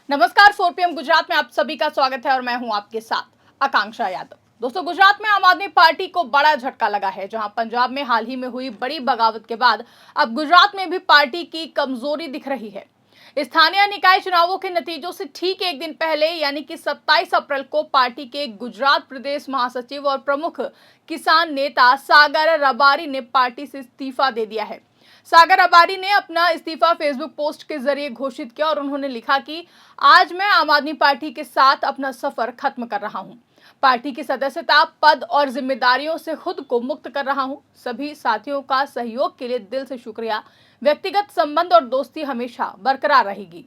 नमस्कार, 4 PM गुजरात में आप सभी का स्वागत है और मैं हूं आपके साथ आकांक्षा यादव। दोस्तों, गुजरात में आम आदमी पार्टी को बड़ा झटका लगा है। जहां पंजाब में हाल ही में हुई बड़ी बगावत के बाद अब गुजरात में भी पार्टी की कमजोरी दिख रही है। स्थानीय निकाय चुनावों के नतीजों से ठीक एक दिन पहले यानी कि 27 अप्रैल को पार्टी के गुजरात प्रदेश महासचिव और प्रमुख किसान नेता सागर रबारी ने पार्टी से इस्तीफा दे दिया है। सागर रबारी ने अपना इस्तीफा फेसबुक पोस्ट के जरिए घोषित किया और उन्होंने लिखा कि आज मैं आम आदमी पार्टी के साथ अपना सफर खत्म कर रहा हूं। पार्टी की सदस्यता, पद और जिम्मेदारियों से खुद को मुक्त कर रहा हूं। सभी साथियों का सहयोग के लिए दिल से शुक्रिया। व्यक्तिगत संबंध और दोस्ती हमेशा बरकरार रहेगी।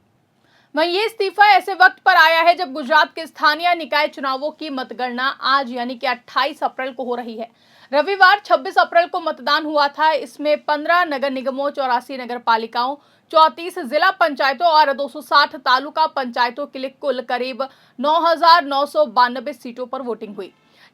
वहीं ये इस्तीफा ऐसे वक्त पर आया है जब गुजरात के स्थानीय निकाय चुनावों की मतगणना आज यानी कि 28 अप्रैल को हो रही है। रविवार 26 अप्रैल को मतदान हुआ था। इसमें 15 नगर निगमों, 84 नगर पालिकाओं, 34 जिला पंचायतों और 260 तालुका पंचायतों के लिए कुल करीब 9,992 सीटों पर वोटिंग हुई।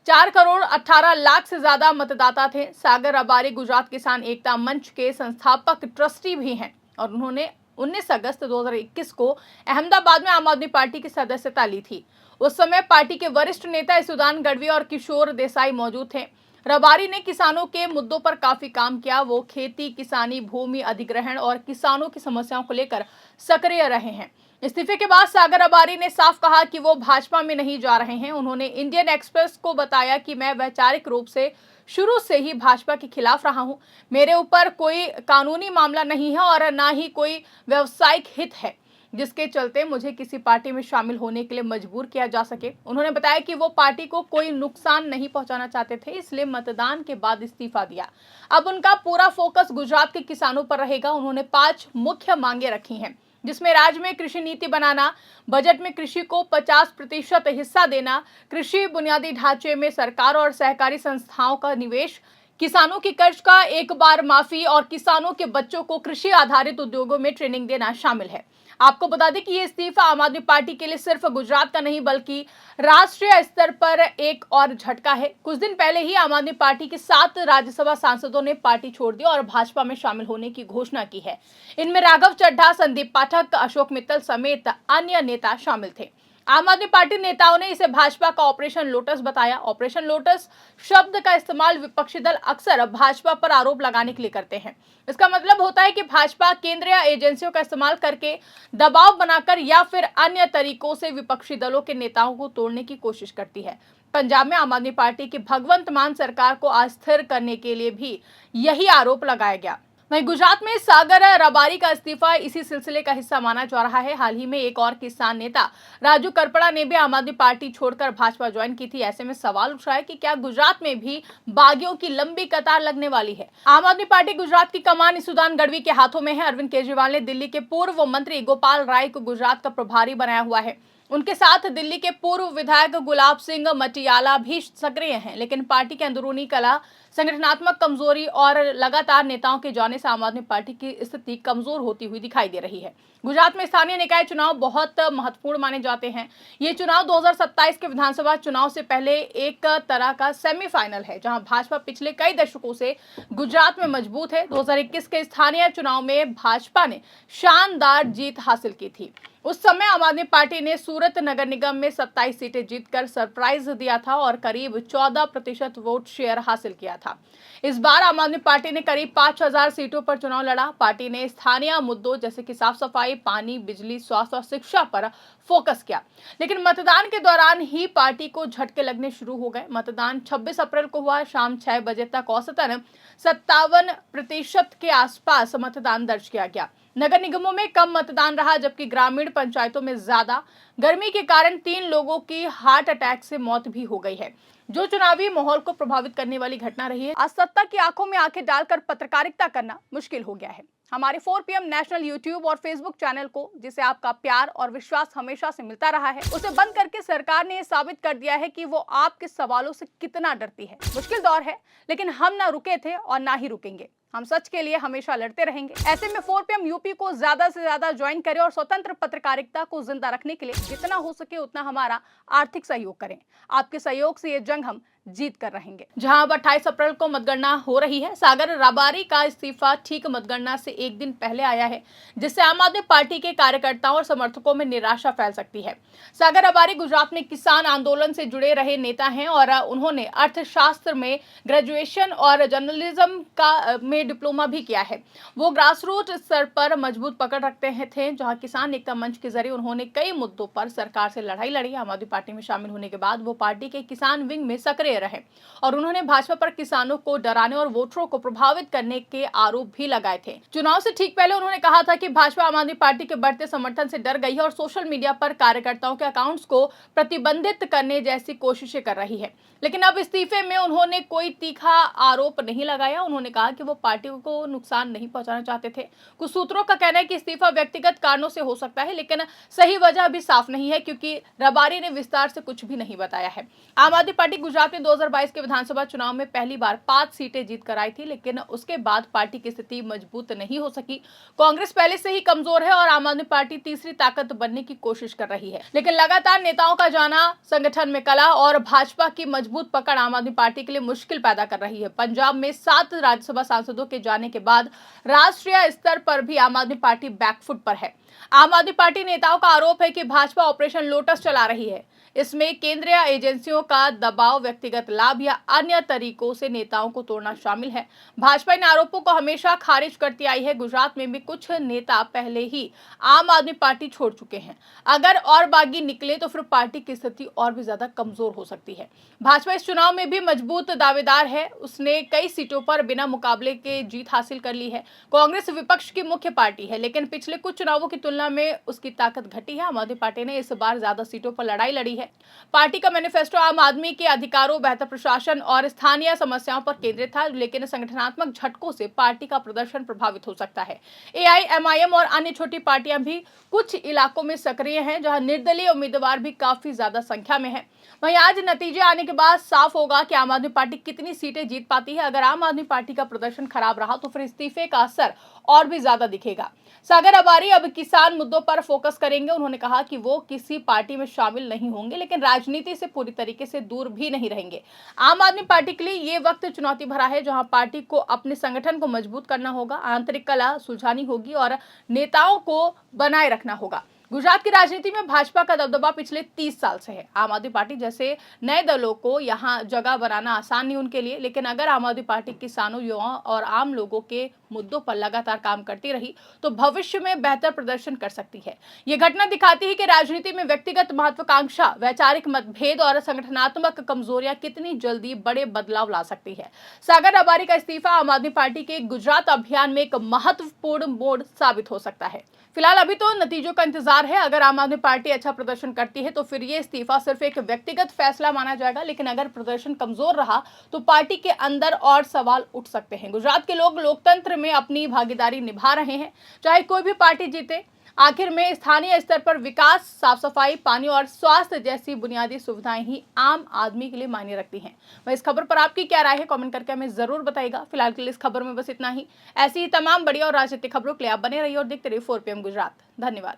4 करोड़ 18 लाख से ज्यादा मतदाता थे। सागर रबारी गुजरात किसान एकता मंच के संस्थापक ट्रस्टी भी हैं और उन्होंने 19 अगस्त 2021 को अहमदाबाद में आम आदमी पार्टी की सदस्यता ली थी। उस समय पार्टी के वरिष्ठ नेता ईसुदान गढ़वी और किशोर देसाई मौजूद थे। रबारी ने किसानों के मुद्दों पर काफी काम किया। वो खेती, किसानी, भूमि अधिग्रहण और किसानों की समस्याओं को लेकर सक्रिय रहे हैं। इस्तीफे के बाद सागर रबारी ने साफ कहा कि वो भाजपा में नहीं जा रहे हैं। उन्होंने इंडियन एक्सप्रेस को बताया कि मैं वैचारिक रूप से शुरू से ही भाजपा के खिलाफ रहा हूं। मेरे ऊपर कोई कानूनी मामला नहीं है और ना ही कोई व्यावसायिक हित है जिसके चलते मुझे किसी पार्टी में शामिल होने के लिए मजबूर किया जा सके। उन्होंने बताया कि वो पार्टी को कोई नुकसान नहीं पहुंचाना चाहते थे, इसलिए मतदान के बाद इस्तीफा दिया। अब उनका पूरा फोकस गुजरात के किसानों पर रहेगा। उन्होंने 5 मुख्य मांगे रखी हैं, जिसमें राज्य में कृषि नीति बनाना, बजट में कृषि को 50% हिस्सा देना, कृषि बुनियादी ढांचे में सरकार और सहकारी संस्थाओं का निवेश, किसानों की कर्ज का एक बार माफी और किसानों के बच्चों को कृषि आधारित उद्योगों में ट्रेनिंग देना शामिल है। आपको बता दें कि ये इस्तीफा आम आदमी पार्टी के लिए सिर्फ गुजरात का नहीं बल्कि राष्ट्रीय स्तर पर एक और झटका है। कुछ दिन पहले ही आम आदमी पार्टी के 7 राज्यसभा सांसदों ने पार्टी छोड़ दी और भाजपा में शामिल होने की घोषणा की है। इनमें राघव चड्ढा, संदीप पाठक, अशोक मित्तल समेत अन्य नेता शामिल थे। आम आदमी पार्टी नेताओं ने इसे भाजपा का ऑपरेशन लोटस बताया। ऑपरेशन लोटस शब्द का इस्तेमाल विपक्षी दल अक्सर भाजपा पर आरोप लगाने के लिए करते हैं। इसका मतलब होता है कि भाजपा केंद्रीय एजेंसियों का इस्तेमाल करके दबाव बनाकर या फिर अन्य तरीकों से विपक्षी दलों के नेताओं को तोड़ने की कोशिश करती है। पंजाब में आम आदमी पार्टी की भगवंत मान सरकार को अस्थिर करने के लिए भी यही आरोप लगाया गया। वहीं गुजरात में सागर रबारी का इस्तीफा इसी सिलसिले का हिस्सा माना जा रहा है। हाल ही में एक और किसान नेता राजू करपड़ा ने भी आम आदमी पार्टी छोड़कर भाजपा ज्वाइन की थी। ऐसे में सवाल उठ रहा है कि क्या गुजरात में भी बागियों की लंबी कतार लगने वाली है। आम आदमी पार्टी गुजरात की कमान ईसुदान गढ़वी के हाथों में है। अरविंद केजरीवाल ने दिल्ली के पूर्व मंत्री गोपाल राय को गुजरात का प्रभारी बनाया हुआ है। उनके साथ दिल्ली के पूर्व विधायक गुलाब सिंह मटियाला भी सक्रिय हैं, लेकिन पार्टी के अंदरूनी कला, संगठनात्मक कमजोरी और लगातार नेताओं के जाने से आम आदमी पार्टी की स्थिति कमजोर होती हुई दिखाई दे रही है। गुजरात में स्थानीय निकाय चुनाव बहुत महत्वपूर्ण माने जाते हैं। ये चुनाव 2027 के विधानसभा चुनाव से पहले एक तरह का सेमीफाइनल है, जहां भाजपा पिछले कई दशकों से गुजरात में मजबूत है। 2021 के स्थानीय चुनाव में भाजपा ने शानदार जीत हासिल की थी। उस समय आम आदमी पार्टी ने सूरत नगर निगम में 27 सीटें जीतकर सरप्राइज दिया था और करीब 14% वोट शेयर हासिल किया था। इस बार आम आदमी पार्टी ने करीब 5,000 सीटों पर चुनाव लड़ा। पार्टी ने स्थानीय मुद्दों जैसे कि साफ सफाई, पानी, बिजली, स्वास्थ्य और शिक्षा पर फोकस किया, लेकिन मतदान के दौरान ही पार्टी को झटके लगने शुरू हो गए। मतदान 26 अप्रैल को हुआ। शाम 6 बजे तक औसतन 57% के आसपास मतदान दर्ज किया गया। नगर निगमों में कम मतदान रहा, जबकि ग्रामीण पंचायतों में ज्यादा। गर्मी के कारण 3 लोगों की हार्ट अटैक से मौत भी हो गई है, जो चुनावी माहौल को प्रभावित करने वाली घटना रही है। आज सत्ता की आंखों में आंखें डालकर पत्रकारिता करना मुश्किल हो गया है। हमारे 4 PM नेशनल यूट्यूब और फेसबुक चैनल को, जिसे आपका प्यार और विश्वास हमेशा से मिलता रहा है, उसे बंद करके सरकार ने यह साबित कर दिया है कि वो आपके सवालों से कितना डरती है। मुश्किल दौर है, लेकिन हम ना रुके थे और ना ही रुकेंगे। हम सच के लिए हमेशा लड़ते रहेंगे। ऐसे में 4 PM यूपी को ज्यादा से ज्यादा ज्वाइन करें और स्वतंत्र पत्रकारिता को जिंदा रखने के लिए जितना हो सके उतना हमारा आर्थिक सहयोग करें। आपके सहयोग से ये जंग हम जीत कर रहेंगे। जहां अब 28 अप्रैल को मतगणना हो रही है। सागर रबारी का इस्तीफा ठीक मतगणना से एक दिन पहले आया है, जिससे आम आदमी पार्टी के कार्यकर्ताओं और समर्थकों में निराशा फैल सकती है। सागर रबारी गुजरात में किसान आंदोलन से जुड़े रहे नेता हैं और उन्होंने अर्थशास्त्र में ग्रेजुएशन और जर्नलिज्म का में डिप्लोमा भी किया है। वो ग्रास रूट स्तर पर मजबूत पकड़ रखते हैं थे। जहां किसान एकता मंच के जरिए उन्होंने कई मुद्दों पर सरकार से लड़ाई लड़ी। आम आदमी पार्टी में शामिल होने के बाद वो पार्टी के किसान विंग में सक्रिय रहे और उन्होंने भाजपा पर किसानों को डराने और वोटरों को प्रभावित करने के आरोप भी लगाए थे। चुनाव से ठीक पहले उन्होंने कहा था कि भाजपा आम आदमी पार्टी के बढ़ते समर्थन से डर गई है और सोशल मीडिया पर कार्यकर्ताओं के अकाउंट्स को प्रतिबंधित करने जैसी कोशिशें कर रही है। लेकिन अब इस्तीफे में उन्होंने कोई तीखा आरोप नहीं लगाया। उन्होंने कहा कि वो पार्टी को नुकसान नहीं पहुंचाना चाहते थे। कुछ सूत्रों का कहना है कि इस्तीफा व्यक्तिगत कारणों से हो सकता है, लेकिन सही वजह अभी साफ नहीं है क्योंकि रबारी ने विस्तार से कुछ भी नहीं बताया है। आम आदमी पार्टी गुजरात में 2022 के विधानसभा चुनाव में पहली बार 5 सीटें जीत कर आई थी, लेकिन उसके बाद पार्टी की स्थिति मजबूत नहीं हो सकी। कांग्रेस पहले से ही कमजोर है और आम आदमी पार्टी तीसरी ताकत बनने की कोशिश कर रही है। लेकिन लगातार नेताओं का जाना, संगठन में कलह और भाजपा की मजबूत पकड़ आम आदमी पार्टी के लिए मुश्किल पैदा कर रही है। पंजाब में 7 राज्यसभा सांसदों के जाने के बाद राष्ट्रीय स्तर पर भी आम आदमी पार्टी बैकफुट पर है। आम आदमी पार्टी नेताओं का आरोप है कि भाजपा ऑपरेशन लोटस चला रही है। इसमें केंद्रीय एजेंसियों का दबाव, व्यक्तिगत लाभ या अन्य तरीकों से नेताओं को तोड़ना शामिल है। भाजपा इन आरोपों को हमेशा खारिज करती आई है। गुजरात में भी कुछ नेता पहले ही आम आदमी पार्टी छोड़ चुके हैं। अगर और बागी निकले तो फिर पार्टी की स्थिति और भी ज्यादा कमजोर हो सकती है। भाजपा इस चुनाव में भी मजबूत दावेदार है। उसने कई सीटों पर बिना मुकाबले के जीत हासिल कर ली है। कांग्रेस विपक्ष की मुख्य पार्टी है, लेकिन पिछले कुछ चुनावों की तुलना में उसकी ताकत घटी है। आम आदमी पार्टी ने इस बार ज्यादा सीटों पर लड़ाई लड़ी है। पार्टी का मैनिफेस्टो आम आदमी के अधिकारों, बेहतर प्रशासन और स्थानीय समस्याओं पर केंद्रित था, लेकिन संगठनात्मक झटकों से पार्टी का प्रदर्शन प्रभावित हो सकता है। एआईएमआईएम और अन्य छोटी पार्टियां भी कुछ इलाकों में सक्रिय हैं, जहां निर्दलीय उम्मीदवार भी काफी ज्यादा संख्या में है। वहीं आज नतीजे आने के बाद साफ होगा कि आम आदमी पार्टी कितनी सीटें जीत पाती है। अगर आम आदमी पार्टी का प्रदर्शन खराब रहा तो फिर इस्तीफे का असर और भी ज्यादा दिखेगा। सागर रबारी अब किसान मुद्दों पर फोकस करेंगे। उन्होंने कहा कि वो किसी पार्टी में शामिल नहीं होंगे, लेकिन राजनीति से पूरी तरीके से दूर भी नहीं रहेंगे। आम आदमी पार्टी के लिए ये वक्त चुनौती भरा है, जहां पार्टी को अपने संगठन को मजबूत करना होगा, आंतरिक कलह सुलझानी होगी और नेताओं को बनाए रखना होगा। गुजरात की राजनीति में भाजपा का दबदबा पिछले 30 साल से है। आम आदमी पार्टी जैसे नए दलों को यहां जगह बनाना आसान नहीं उनके लिए, लेकिन अगर आम आदमी पार्टी किसानों, युवाओं और आम लोगों के मुद्दों पर लगातार काम करती रही तो भविष्य में बेहतर प्रदर्शन कर सकती है। ये घटना दिखाती है कि राजनीति में व्यक्तिगत महत्वाकांक्षा, वैचारिक मतभेद और संगठनात्मक कमजोरियां कितनी जल्दी बड़े बदलाव ला सकती है। सागर रबारी का इस्तीफा आम आदमी पार्टी के गुजरात अभियान में एक महत्वपूर्ण मोड़ साबित हो सकता है। फिलहाल अभी तो नतीजों का इंतजार है। अगर आम आदमी पार्टी अच्छा प्रदर्शन करती है तो फिर ये इस्तीफा सिर्फ एक व्यक्तिगत फैसला माना जाएगा, लेकिन अगर प्रदर्शन कमजोर रहा तो पार्टी के अंदर और सवाल उठ सकते हैं। गुजरात के लोग लोकतंत्र में अपनी भागीदारी निभा रहे हैं, चाहे कोई भी पार्टी जीते। आखिर में स्थानीय स्तर पर विकास, साफ सफाई, पानी और स्वास्थ्य जैसी बुनियादी सुविधाएं ही आम आदमी के लिए मायने रखती हैं। वह इस खबर पर आपकी क्या राय है, कमेंट करके हमें जरूर बताइएगा। फिलहाल के लिए इस खबर में बस इतना ही। ऐसी ही तमाम बड़ी और राजनीतिक खबरों के लिए आप बने रहिए और देखते रहिए 4PM गुजरात। धन्यवाद।